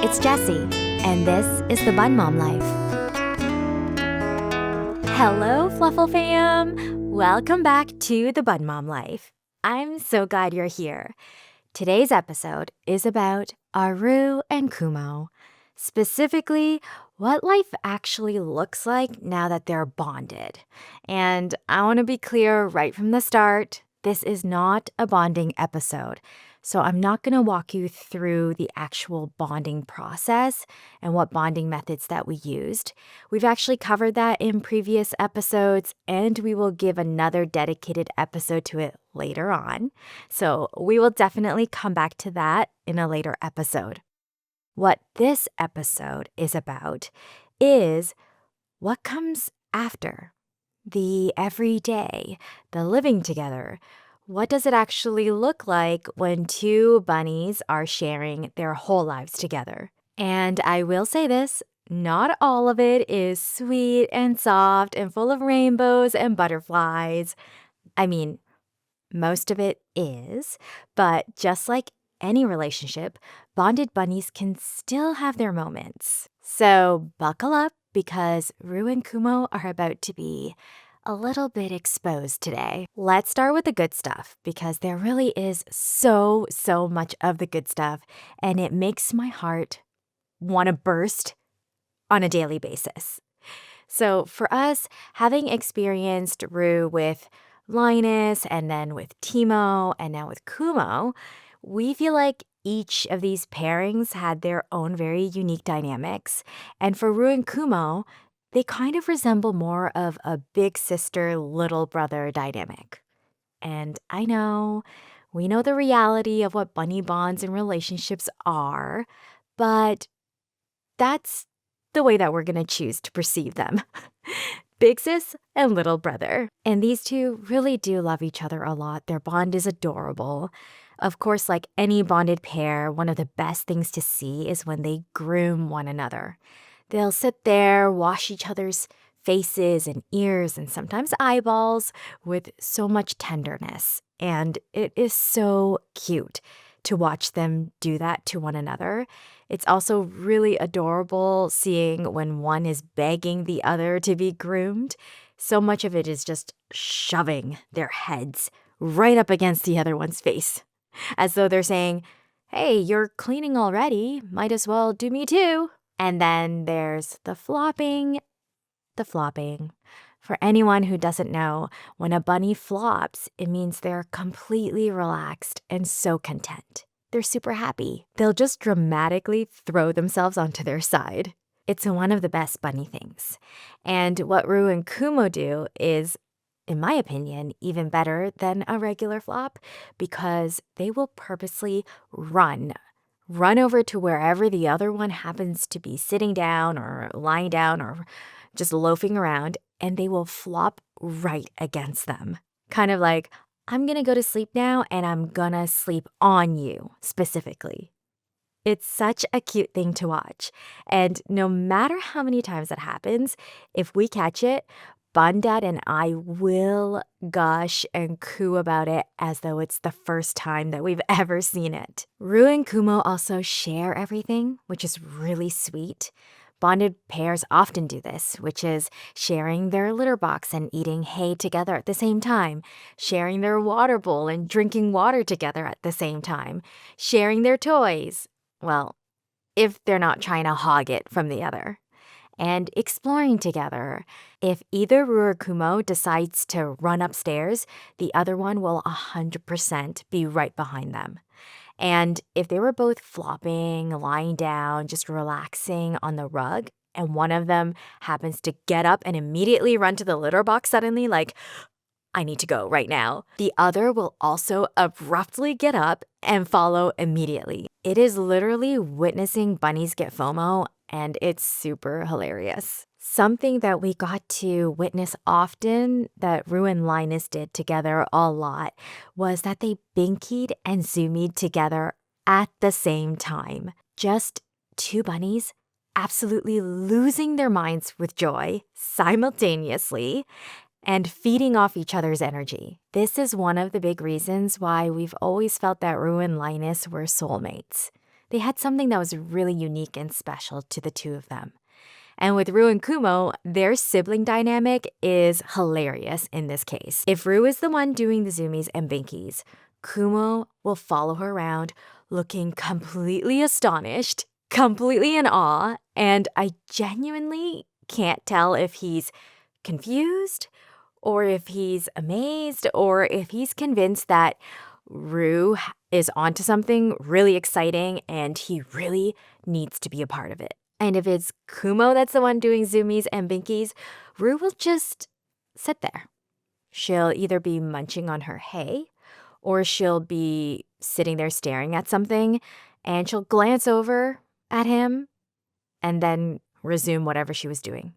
it's Jessie, and this is the Bun Mom Life. Hello, Fluffle Fam! Welcome back to the Bun Mom Life. I'm so glad you're here. Today's episode is about our Roo and Kumo. Specifically, what life actually looks like now that they're bonded. And I want to be clear right from the start, this is not a bonding episode. So I'm not going to walk you through the actual bonding process and what bonding methods that we used. We've actually covered that in previous episodes, and we will give another dedicated episode to it later on. So we will definitely come back to that in a later episode. What this episode is about is what comes after. The everyday, the living together. What does it actually look like when two bunnies are sharing their whole lives together? And I will say this, not all of it is sweet and soft and full of rainbows and butterflies. I mean, most of it is, but just like any relationship, bonded bunnies can still have their moments. So buckle up because Roo and Kumo are about to be a little bit exposed today. Let's start with the good stuff because there really is so much of the good stuff, and it makes my heart want to burst on a daily basis. So for us, having experienced Roo with Linus and then with Timo and now with Kumo, we feel like each of these pairings had their own very unique dynamics. And for Roo and Kumo, they kind of resemble more of a big sister, little brother dynamic. And I know, we know the reality of what bunny bonds and relationships are, but that's the way that we're going to choose to perceive them. Big sis and little brother. And these two really do love each other a lot. Their bond is adorable. Of course, like any bonded pair, one of the best things to see is when they groom one another. They'll sit there, wash each other's faces and ears and sometimes eyeballs with so much tenderness. And it is so cute to watch them do that to one another. It's also really adorable seeing when one is begging the other to be groomed. So much of it is just shoving their heads right up against the other one's face, as though they're saying, "Hey, you're cleaning already. Might as well do me too." And then there's the flopping. For anyone who doesn't know, when a bunny flops, it means they're completely relaxed and so content. They're super happy. They'll just dramatically throw themselves onto their side. It's one of the best bunny things. And what Roo and Kumo do is, in my opinion, even better than a regular flop because they will purposely run over to wherever the other one happens to be sitting down or lying down or just loafing around, and they will flop right against them. Kind of like, I'm going to go to sleep now and I'm going to sleep on you specifically. It's such a cute thing to watch. And no matter how many times that happens, if we catch it, Bun Dad and I will gush and coo about it as though it's the first time that we've ever seen it. Roo and Kumo also share everything, which is really sweet. Bonded pairs often do this, which is sharing their litter box and eating hay together at the same time, sharing their water bowl and drinking water together at the same time, sharing their toys. Well, if they're not trying to hog it from the other. And exploring together. If either Roo or Kumo decides to run upstairs, the other one will 100% be right behind them. And if they were both flopping, lying down, just relaxing on the rug, and one of them happens to get up and immediately run to the litter box suddenly, like, I need to go right now, the other will also abruptly get up and follow immediately. It is literally witnessing bunnies get FOMO, and it's super hilarious. Something that we got to witness often that Roo and Linus did together a lot was that they binkied and zoomied together at the same time. Just two bunnies absolutely losing their minds with joy simultaneously and feeding off each other's energy. This is one of the big reasons why we've always felt that Roo and Linus were soulmates. They had something that was really unique and special to the two of them. And with Roo and Kumo, their sibling dynamic is hilarious in this case. If Roo is the one doing the zoomies and binkies, Kumo will follow her around looking completely astonished, completely in awe, and I genuinely can't tell if he's confused or if he's amazed or if he's convinced that Roo is onto something really exciting and he really needs to be a part of it. And if it's Kumo that's the one doing zoomies and binkies, Roo will just sit there. She'll either be munching on her hay or she'll be sitting there staring at something and she'll glance over at him and then resume whatever she was doing,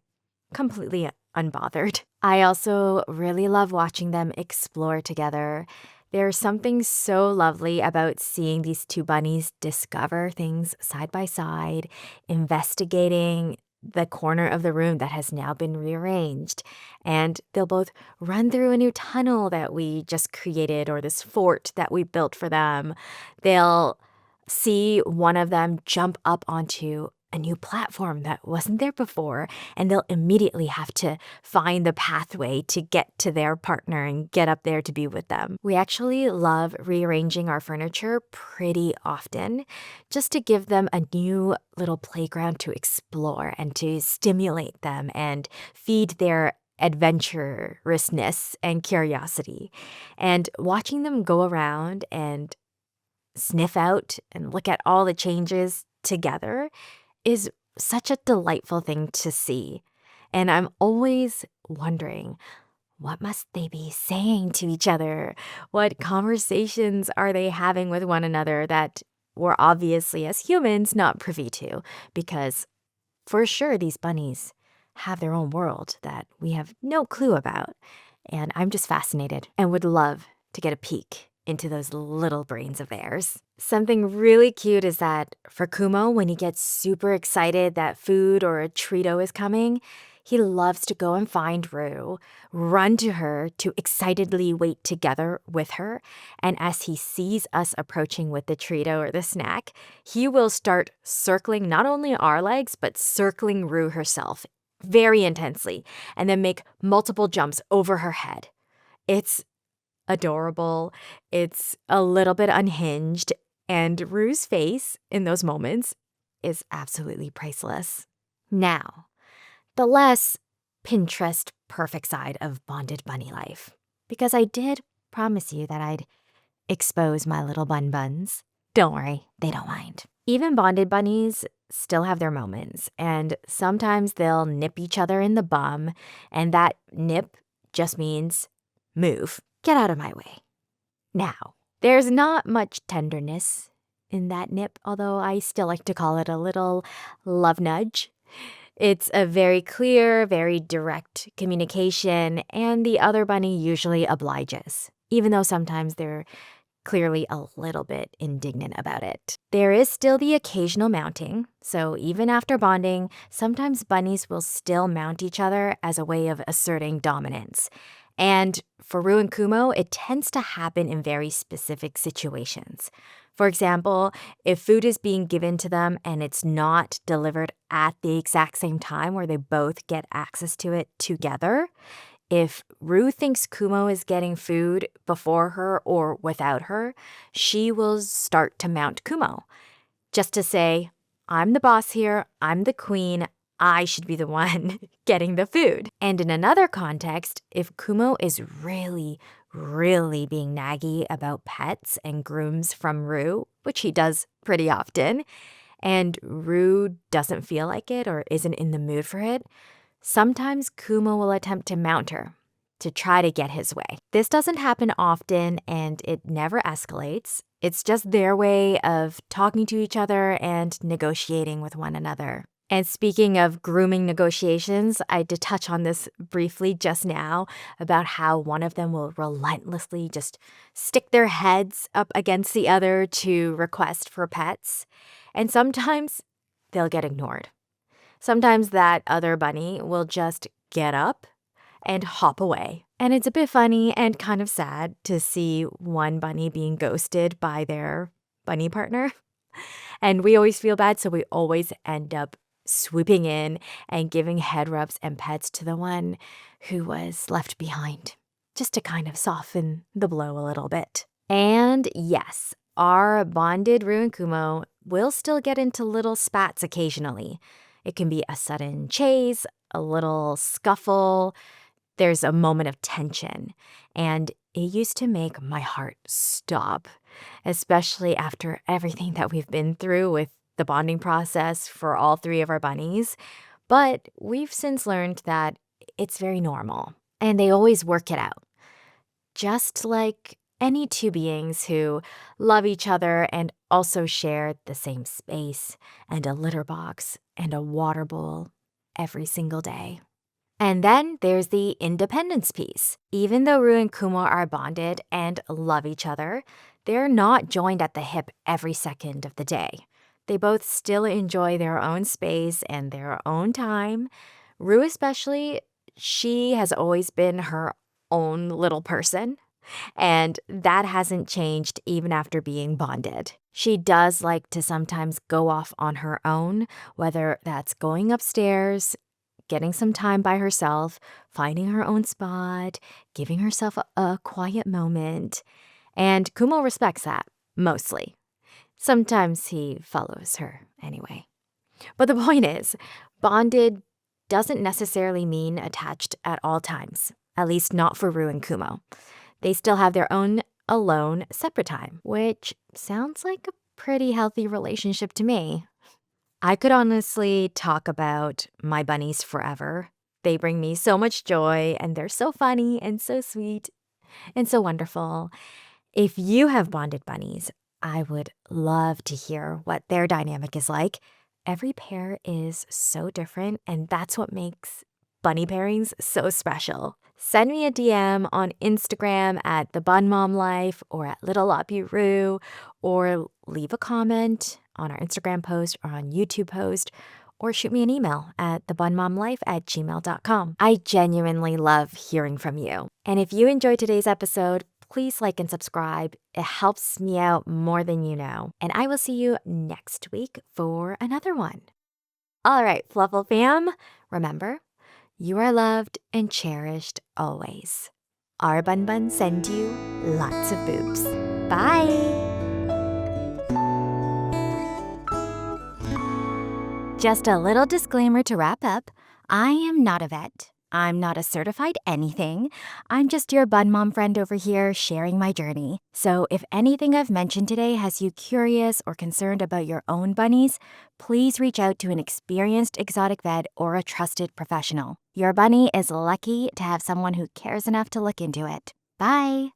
completely unbothered. I also really love watching them explore together. There's something so lovely about seeing these two bunnies discover things side by side, investigating the corner of the room that has now been rearranged. And they'll both run through a new tunnel that we just created or this fort that we built for them. They'll see one of them jump up onto a new platform that wasn't there before, and they'll immediately have to find the pathway to get to their partner and get up there to be with them. We actually love rearranging our furniture pretty often just to give them a new little playground to explore and to stimulate them and feed their adventurousness and curiosity. And watching them go around and sniff out and look at all the changes together is such a delightful thing to see. And I'm always wondering, what must they be saying to each other? What conversations are they having with one another that we're obviously, as humans, not privy to? Because for sure, these bunnies have their own world that we have no clue about. And I'm just fascinated and would love to get a peek into those little brains of theirs. Something really cute is that for Kumo, when he gets super excited that food or a treato is coming, he loves to go and find Roo, run to her to excitedly wait together with her, and as he sees us approaching with the treato or the snack, he will start circling not only our legs, but circling Roo herself very intensely, and then make multiple jumps over her head. It's adorable. It's a little bit unhinged, and Roo's face in those moments is absolutely priceless. Now, the less Pinterest perfect side of bonded bunny life, because I did promise you that I'd expose my little buns. Don't worry, they don't mind. Even bonded bunnies still have their moments, and sometimes they'll nip each other in the bum, and that nip just means move. Get out of my way. Now, there's not much tenderness in that nip, although I still like to call it a little love nudge. It's a very clear, very direct communication, and the other bunny usually obliges, even though sometimes they're clearly a little bit indignant about it. There is still the occasional mounting, so even after bonding, sometimes bunnies will still mount each other as a way of asserting dominance. And for Roo and Kumo, it tends to happen in very specific situations. For example, if food is being given to them and it's not delivered at the exact same time where they both get access to it together, if Roo thinks Kumo is getting food before her or without her, she will start to mount Kumo, just to say, I'm the boss here, I'm the queen, I should be the one getting the food. And in another context, if Kumo is really being naggy about pets and grooms from Roo, which he does pretty often, and Roo doesn't feel like it or isn't in the mood for it, sometimes Kumo will attempt to mount her to try to get his way. This doesn't happen often and it never escalates. It's just their way of talking to each other and negotiating with one another. And speaking of grooming negotiations, I did touch on this briefly just now about how one of them will relentlessly just stick their heads up against the other to request for pets. And sometimes they'll get ignored. Sometimes that other bunny will just get up and hop away. And it's a bit funny and kind of sad to see one bunny being ghosted by their bunny partner. And we always feel bad, so we always end up swooping in and giving head rubs and pets to the one who was left behind, just to kind of soften the blow a little bit. And yes, our bonded Roo and Kumo will still get into little spats occasionally. It can be a sudden chase, a little scuffle. There's a moment of tension, and it used to make my heart stop, especially after everything that we've been through with the bonding process for all three of our bunnies. But we've since learned that it's very normal, and they always work it out. Just like any two beings who love each other and also share the same space and a litter box and a water bowl every single day. And then there's the independence piece. Even though Roo and Kumo are bonded and love each other, they're not joined at the hip every second of the day. They both still enjoy their own space and their own time. Roo especially, she has always been her own little person, and that hasn't changed even after being bonded. She does like to sometimes go off on her own, whether that's going upstairs, getting some time by herself, finding her own spot, giving herself a quiet moment. And Kumo respects that, mostly. Sometimes he follows her anyway. But the point is, bonded doesn't necessarily mean attached at all times, at least not for Roo and Kumo. They still have their own alone, separate time, which sounds like a pretty healthy relationship to me. I could honestly talk about my bunnies forever. They bring me so much joy, and they're so funny and so sweet and so wonderful. If you have bonded bunnies, I would love to hear what their dynamic is like. Every pair is so different, and that's what makes bunny pairings so special. Send me a DM on Instagram at the Bun Mom Life or at Little Loppy Roo, or leave a comment on our Instagram post or on YouTube post, or shoot me an email at thebunmomlife@gmail.com. I genuinely love hearing from you. And if you enjoyed today's episode, please like and subscribe. It helps me out more than you know. And I will see you next week for another one. All right, Fluffle Fam, remember, you are loved and cherished always. Our Bun Bun send you lots of boobs. Bye! Just a little disclaimer to wrap up. I am not a vet. I'm not a certified anything. I'm just your bun mom friend over here sharing my journey. So if anything I've mentioned today has you curious or concerned about your own bunnies, please reach out to an experienced exotic vet or a trusted professional. Your bunny is lucky to have someone who cares enough to look into it. Bye!